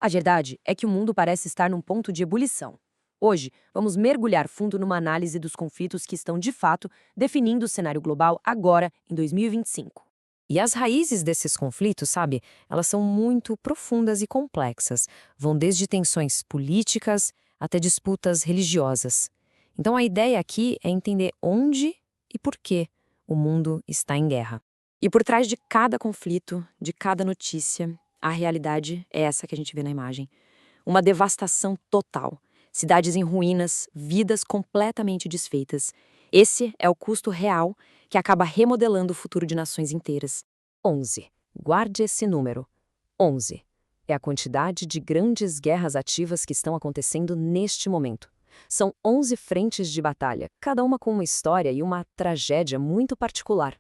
A verdade é que o mundo parece estar num ponto de ebulição. Hoje, vamos mergulhar fundo numa análise dos conflitos que estão, de fato, definindo o cenário global agora, em 2025. E as raízes desses conflitos, sabe, elas são muito profundas e complexas. Vão desde tensões políticas até disputas religiosas. Então a ideia aqui é entender onde e por que o mundo está em guerra. E por trás de cada conflito, de cada notícia, a realidade é essa que a gente vê na imagem. Uma devastação total. Cidades em ruínas, vidas completamente desfeitas. Esse é o custo real que acaba remodelando o futuro de nações inteiras. 11. Guarde esse número. 11. É a quantidade de grandes guerras ativas que estão acontecendo neste momento. São 11 frentes de batalha, cada uma com uma história e uma tragédia muito particular.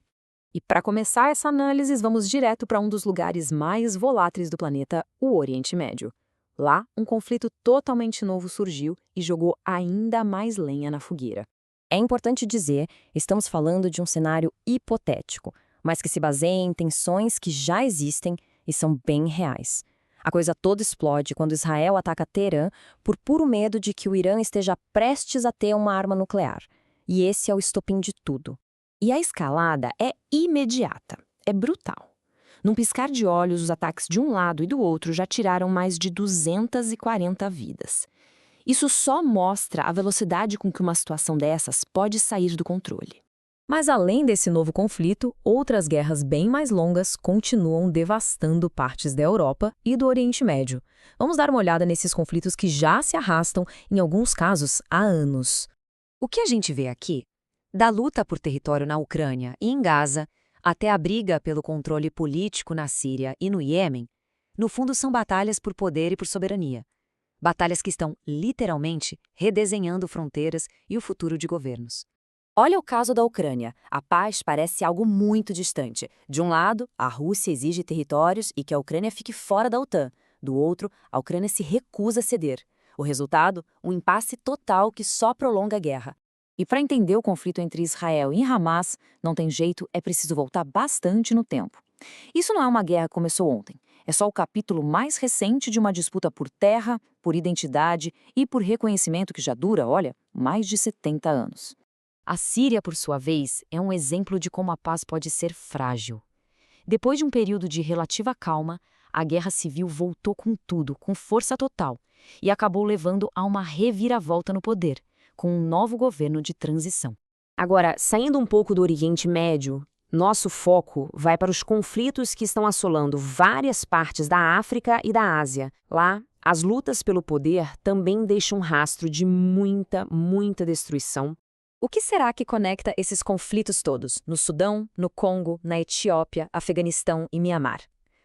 E para começar essa análise, vamos direto para um dos lugares mais voláteis do planeta, o Oriente Médio. Lá, um conflito totalmente novo surgiu e jogou ainda mais lenha na fogueira. É importante dizer, estamos falando de um cenário hipotético, mas que se baseia em tensões que já existem e são bem reais. A coisa toda explode quando Israel ataca Teherã por puro medo de que o Irã esteja prestes a ter uma arma nuclear. E esse é o estopim de tudo. E a escalada é imediata, é brutal. Num piscar de olhos, os ataques de um lado e do outro já tiraram mais de 240 vidas. Isso só mostra a velocidade com que uma situação dessas pode sair do controle. Mas além desse novo conflito, outras guerras bem mais longas continuam devastando partes da Europa e do Oriente Médio. Vamos dar uma olhada nesses conflitos que já se arrastam, em alguns casos, há anos. O que a gente vê aqui, da luta por território na Ucrânia e em Gaza, até a briga pelo controle político na Síria e no Iêmen, no fundo são batalhas por poder e por soberania. Batalhas que estão, literalmente, redesenhando fronteiras e o futuro de governos. Olha o caso da Ucrânia. A paz parece algo muito distante. De um lado, a Rússia exige territórios e que a Ucrânia fique fora da OTAN. Do outro, a Ucrânia se recusa a ceder. O resultado? Um impasse total que só prolonga a guerra. E para entender o conflito entre Israel e Hamas, não tem jeito, é preciso voltar bastante no tempo. Isso não é uma guerra que começou ontem. É só o capítulo mais recente de uma disputa por terra, por identidade e por reconhecimento que já dura, olha, mais de 70 anos. A Síria, por sua vez, é um exemplo de como a paz pode ser frágil. Depois de um período de relativa calma, a guerra civil voltou com tudo, com força total, e acabou levando a uma reviravolta no poder, com um novo governo de transição. Agora, saindo um pouco do Oriente Médio, nosso foco vai para os conflitos que estão assolando várias partes da África e da Ásia. Lá, as lutas pelo poder também deixam um rastro de muita destruição. O que será que conecta esses conflitos todos, no Sudão, no Congo, na Etiópia, Afeganistão e Mianmar?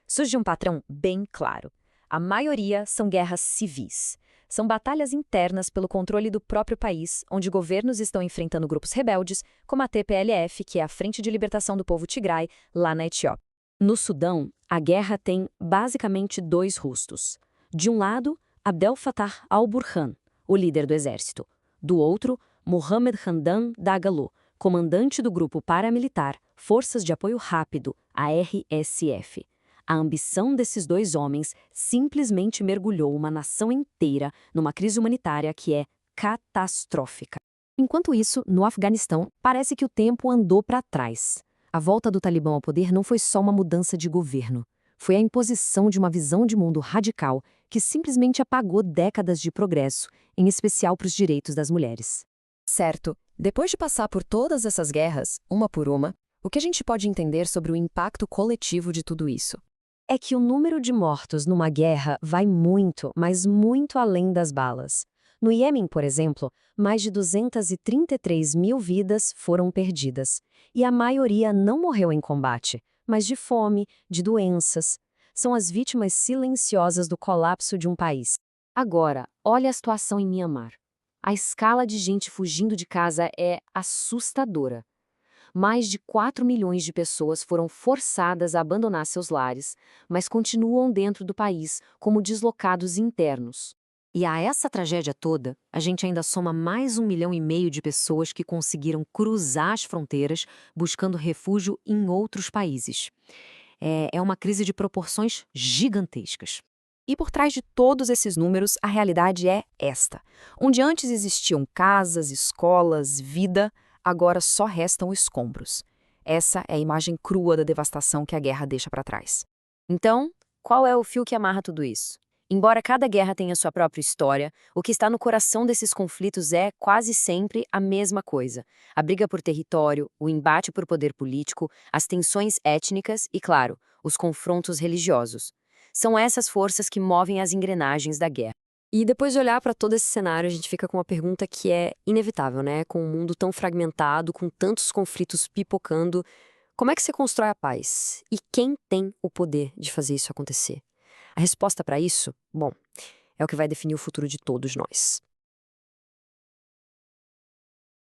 Surge um padrão bem claro. A maioria são guerras civis. São batalhas internas pelo controle do próprio país, onde governos estão enfrentando grupos rebeldes, como a TPLF, que é a Frente de Libertação do Povo Tigray, lá na Etiópia. No Sudão, a guerra tem basicamente dois rostos. De um lado, Abdel Fattah al-Burhan, o líder do exército. Do outro, Mohamed Hamdan Dagalo, comandante do grupo paramilitar Forças de Apoio Rápido, a RSF. A ambição desses dois homens simplesmente mergulhou uma nação inteira numa crise humanitária que é catastrófica. Enquanto isso, no Afeganistão, parece que o tempo andou para trás. A volta do Talibã ao poder não foi só uma mudança de governo. Foi a imposição de uma visão de mundo radical que simplesmente apagou décadas de progresso, em especial para os direitos das mulheres. Certo, depois de passar por todas essas guerras, uma por uma, o que a gente pode entender sobre o impacto coletivo de tudo isso? É que o número de mortos numa guerra vai muito, mas muito além das balas. No Iêmen, por exemplo, mais de 233 mil vidas foram perdidas. E a maioria não morreu em combate, mas de fome, de doenças. São as vítimas silenciosas do colapso de um país. Agora, olha a situação em Mianmar. A escala de gente fugindo de casa é assustadora. Mais de 4 milhões de pessoas foram forçadas a abandonar seus lares, mas continuam dentro do país como deslocados internos. E a essa tragédia toda, a gente ainda soma mais 1,5 milhão de pessoas que conseguiram cruzar as fronteiras buscando refúgio em outros países. É uma crise de proporções gigantescas. E por trás de todos esses números, a realidade é esta. Onde antes existiam casas, escolas, vida, agora só restam escombros. Essa é a imagem crua da devastação que a guerra deixa para trás. Então, qual é o fio que amarra tudo isso? Embora cada guerra tenha sua própria história, o que está no coração desses conflitos é, quase sempre, a mesma coisa: a briga por território, o embate por poder político, as tensões étnicas e, claro, os confrontos religiosos. São essas forças que movem as engrenagens da guerra. E depois de olhar para todo esse cenário, a gente fica com uma pergunta que é inevitável, né? Com um mundo tão fragmentado, com tantos conflitos pipocando, como é que você constrói a paz? E quem tem o poder de fazer isso acontecer? A resposta para isso, bom, é o que vai definir o futuro de todos nós.